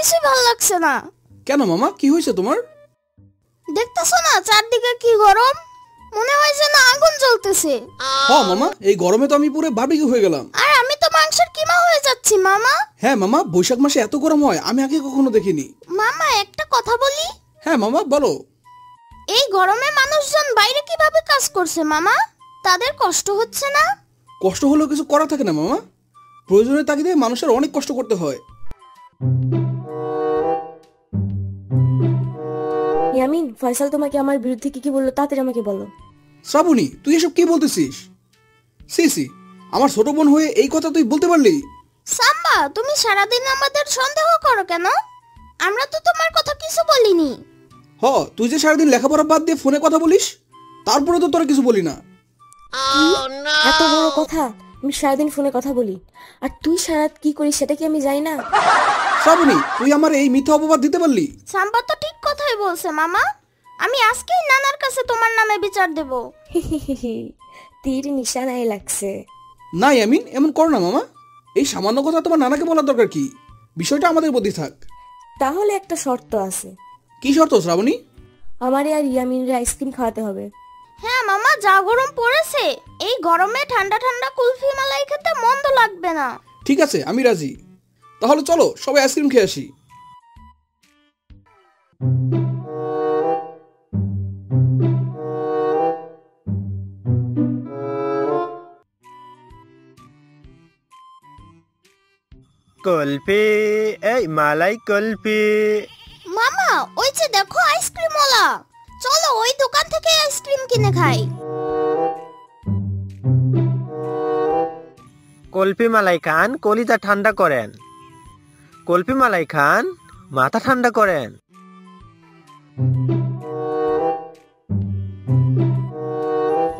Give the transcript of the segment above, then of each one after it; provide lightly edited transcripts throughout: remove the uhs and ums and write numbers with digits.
কিছুই ভালো লাগছে না। কেন মামা, কি হয়েছে তোমার? দেখতেছো না চারদিকে কি গরম, মনে হয় যেন আগুন জ্বলতেছে। হ্যাঁ মামা, এই গরমে তো আমি পুরো বারবিকিউ হয়ে গেলাম। আর আমি তো মাংসের কিমা হয়ে যাচ্ছি মামা। হ্যাঁ মামা, বৈশাখ মাসে এত গরম হয় আমি আগে কখনো দেখিনি। মামা একটা কথা বলি। হ্যাঁ মামা বলো। এই গরমে মানুষজন বাইরে কিভাবে কাজ করছে মামা? তাদের কষ্ট হচ্ছে না? কষ্ট হলেও কিছু করা থাকে না মামা, প্রয়োজনের তাগিদে মানুষের অনেক কষ্ট করতে হয়। ইয়ামিন, ফয়সাল তোমাকে আমার বিরুদ্ধে কি কি বললো তাড়াতাড়ি আমাকে বলো। শ্রাবণী, তুই এসব কি বলতেছিস? সি, আমার ছোট বোন হয়ে এই কথা তুই বলতে পারলি? সাম্বা, তুমি সারাদিন আমাদের সন্দেহ করো কেন? আমরা তো তোমার কথা কিছু বলিনি। তুই যে সারাদিন লেখাপড়া বাদ দিয়ে ফোনে কথা বলিস, তারপরে তো তোরা কিছু বলি না। এত বড় কথা? আমি সারাদিন ফোনে কথা বলি, আর তুই সারাত কি করিস সেটা কি আমি জানি না? শ্রাবণী, তুই আমার এই মিথ্যা অপবাদ দিতে পারলি? সাম্বা তো ঠিক কথাই বলছে মামা। আমি আজকেই নানার কাছে তোমার নামে বিচার দেব। তীর নিশানায় লাগছে। না ইয়ামিন, এমন কর না মামা। এই সামান্য কথা তোমার নানাকে বলার দরকার কি? বিষয়টা আমাদের মধ্যে থাক। তাহলে একটা শর্ত আছে। কি শর্ত শ্রাবণী? আমারে আর ইয়ামিনের আইসক্রিম খাওয়াতে হবে। হ্যাঁ মামা, যা গরম পড়েছে, এই গরমে ঠান্ডা ঠান্ডা কুলফি মালাই খেতে মন্দ লাগবে না। ঠিক আছে, আমি রাজি। তাহলে চলো সবাই আইসক্রিম খেয়ে আসি। কুলফি, এই মালাই কুলফি। মামা, ওই যে দেখো আইসক্রিমওয়ালা, চলো ওই দোকান থেকে আইসক্রিম কিনে খাই। কুলফি মালাই খান, কলিজা ঠান্ডা করেন। কুলফি মালাই খান, মাথা ঠান্ডা করেন।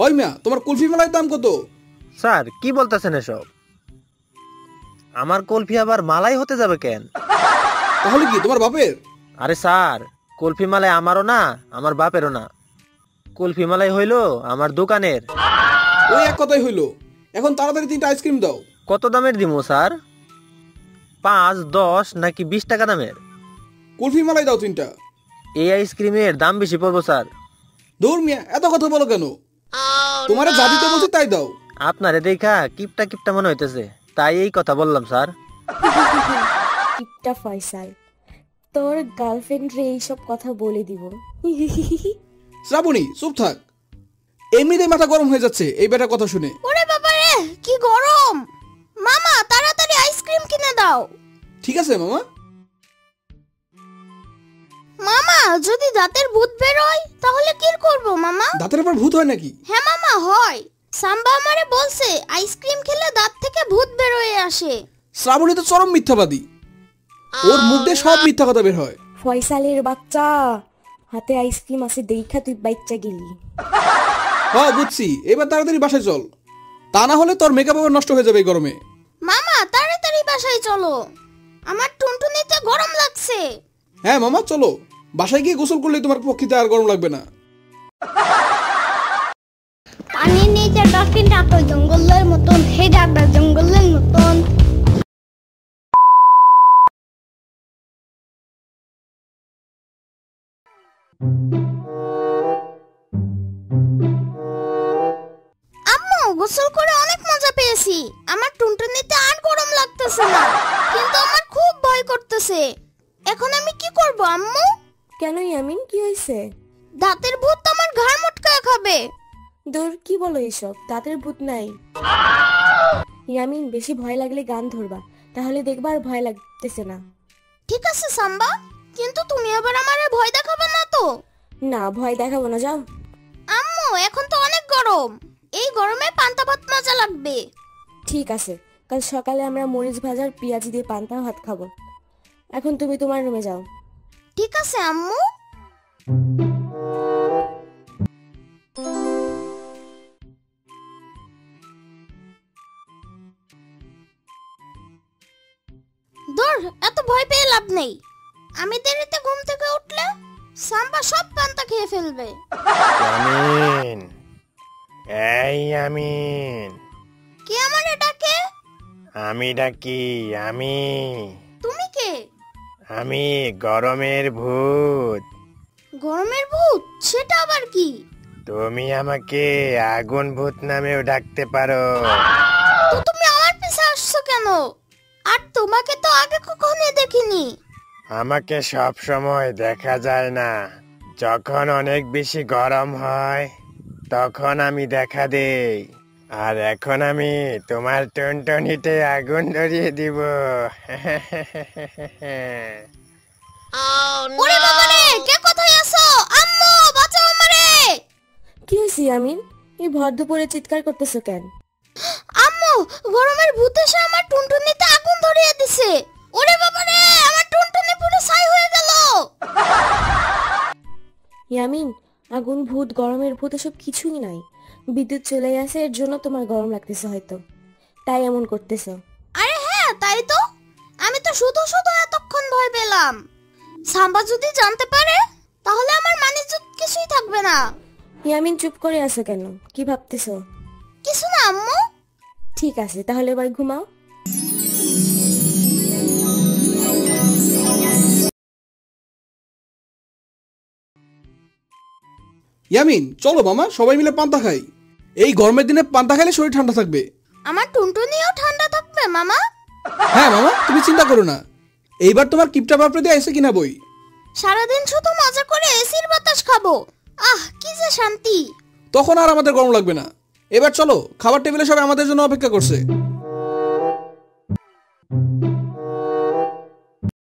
ওই মিয়া, তোমার কুলফি মালাইয়ের দাম কত? স্যার কি বলতেছেন এসব? আমার কুলফি আবার মালাই হতে যাবে কেন? তাহলে কি তোমার বাপের? আরে স্যার, কুলফি মালাই আমারও না, আমার বাপেরও না। কুলফি মালাই হইলো আমার দোকানের। ওই এক কথাই হইলো। এখন তাড়াতাড়ি 3টা আইসক্রিম দাও। কত দামের দিমু স্যার? 5, 10 নাকি 20 টাকা দামের? কুলফি মালাই দাও 3টা। এই আইসক্রিমের দাম বেশি পড়বো স্যার। দূর মিয়া, এত কথা বলো কেন? তোমারে যা দিতে বলছি তাই দাও। আপনারে দেখা কিপটা কিপটা মনে হইতেছে, তাই এই কথা বললাম স্যার। কিপটা ফয়সাল, তোর গার্লফ্রেন্ড রে এইসব কথা বলে দিব। শ্রাবণী চুপ থাক, এমনিতেই মাথা গরম হয়ে যাচ্ছে এই বেটার কথা শুনে। ওরে বাবা রে, কি গরম! মামা তাড়াতাড়ি আইসক্রিম কিনে দাও। ঠিক আছে মামা। মামা, যদি দাঁতের ভূত বের হয় তাহলে কি করব মামা? দাঁতের আবার ভূত হয় নাকি? হ্যাঁ মামা, হয়। সাম্বা আমারে বলছে আইসক্রিম খেলে দাঁত থেকে ভূত বের হয়ে আসে। শ্রাবণী তো চরম মিথ্যাবাদী, ওর মুখ দিয়ে সব মিথ্যা কথা বের হয়। ফয়সালের বাচ্চা, হাতে আইসক্রিম আছে দেখা তুই বাচ্চা গেলি। বুঝছি, এবার তাড়াতাড়ি বাসায় চল, তা না হলে তোর মেকআপ আবার নষ্ট হয়ে যাবে এই গরমে। মামা তাড়াতাড়ি বাসায় চলো, আমার টুনটুনিতে গরম লাগছে। হ্যাঁ মামা চলো, বাসায় গিয়ে গোসল করলে তোমার পক্ষিতে আর গরম লাগবে না। পানির নিচে ডলফিনটা তো জঙ্গলের মতন, হে ডাকটা জঙ্গলের মতন। আম্মু, গোসল করে অনেক মজা পেয়েছি। আমার টুনটুনিতে আর গরম লাগতেছে না, কিন্তু আমার খুব ভয় করতেছে। এখন আমি কি করব আম্মু? কেন ইয়ামিন, কি হয়েছে? দাঁতের ভূত আমার ঘাড় মটকায় খাবে। দূর, কি বলো এসব? দাঁতের ভূত নাই। ইয়ামিন, বেশি ভয় লাগলে গান ধরবা, তাহলে দেখবা আর ভয় লাগতেছে না। ঠিক আছে সাম্বা, কিন্তু তুমি আবার আমারে ভয় দেখাবে না তো? না, ভয় দেখাবো না, যাও। আম্মু, এখন তো অনেক গরম, এই গরমে পান্তা ভাত মজা লাগবে। ঠিক আছে, কাল সকালে আমরা মরিচ ভাজার পেঁয়াজ দিয়ে পান্তা ভাত খাবো। এখন তুমি তোমার রুমে যাও। ঠিক আছে আম্মু। দূর, এত ভয় পেয়ে লাভ নেই। আমি দেরিতে ঘুম থেকে উঠলে সাম্বা সব পান্তা খেয়ে ফেলবে। আমিন, এই আমিন। কে আমারে ডাকে? আমি ডাকি, আমি। তুমি কে? আমি গরমের ভূত। গরমের ভূত? সেটা আবার কি? তুমি আমাকে আগুন ভূত নামেও ডাকতে পারো। তো তুমি আমার পিছে আসছো কেন? আর তোমাকে তো আগে কখনো দেখিনি। আমাকে সব সময় দেখা যায় না, যখন অনেক বেশি গরম হয় তখন আমি দেখা দেই। আর এখন আমি তোমার টুনটুনিতে আগুন ধরিয়ে দিব। ওরে বাবা রে, কে কোথায় আছো? আম্মু বাঁচাও আমারে! কি হয়েছে ইয়ামিন? এই ভর দুপুরে চিৎকার করতেছো কেন? আম্মু, গরমের ভূত এসে আমার টুনটুনিতে আগুন ধরিয়ে দিছে। ওরে বাবা রে, আমার টুনটুনি পুরো ছাই হয়ে গেল। ইয়ামিন, আগুন ভূত গরমের ভূত এসব কিছুই নাই। বিদ্যুৎ চলে গেছে, এর জন্য তোমার গরম লাগতেছে হয়তো, তাই এমন করতেছো। আরে হ্যাঁ, তাই তো। আমি তো শুধু শুধু এতক্ষণ ভয় পেলাম। সাম্বা যদি জানতে পারে তাহলে আমার মানিজ্জত কিছুই থাকবে না। ইয়ামিন, চুপ করে আছো কেন? কি ভাবতেছো? কিছু না আম্মু। ঠিক আছে, তাহলে এবার ঘুমাও। ইয়ামিন, চলো মামা সবাই মিলে পান্তা খাই। এই গরমের দিনে পান্তা খেলে শরীর ঠান্ডা থাকবে। আমার টুনটুনিও ঠান্ডা থাকবে মামা। হ্যাঁ মামা, তুমি চিন্তা করো না। এইবার তোমার কিপটা বাপরে দিয়ে এসে কিনা বই। সারাদিন শুধু মজা করে এসির বাতাস খাবো। আহ, কি যে শান্তি। তখন আর আমাদের গরম লাগবে না। এবার চলো, খাবার টেবিলে সবাই আমাদের জন্য অপেক্ষা করছে।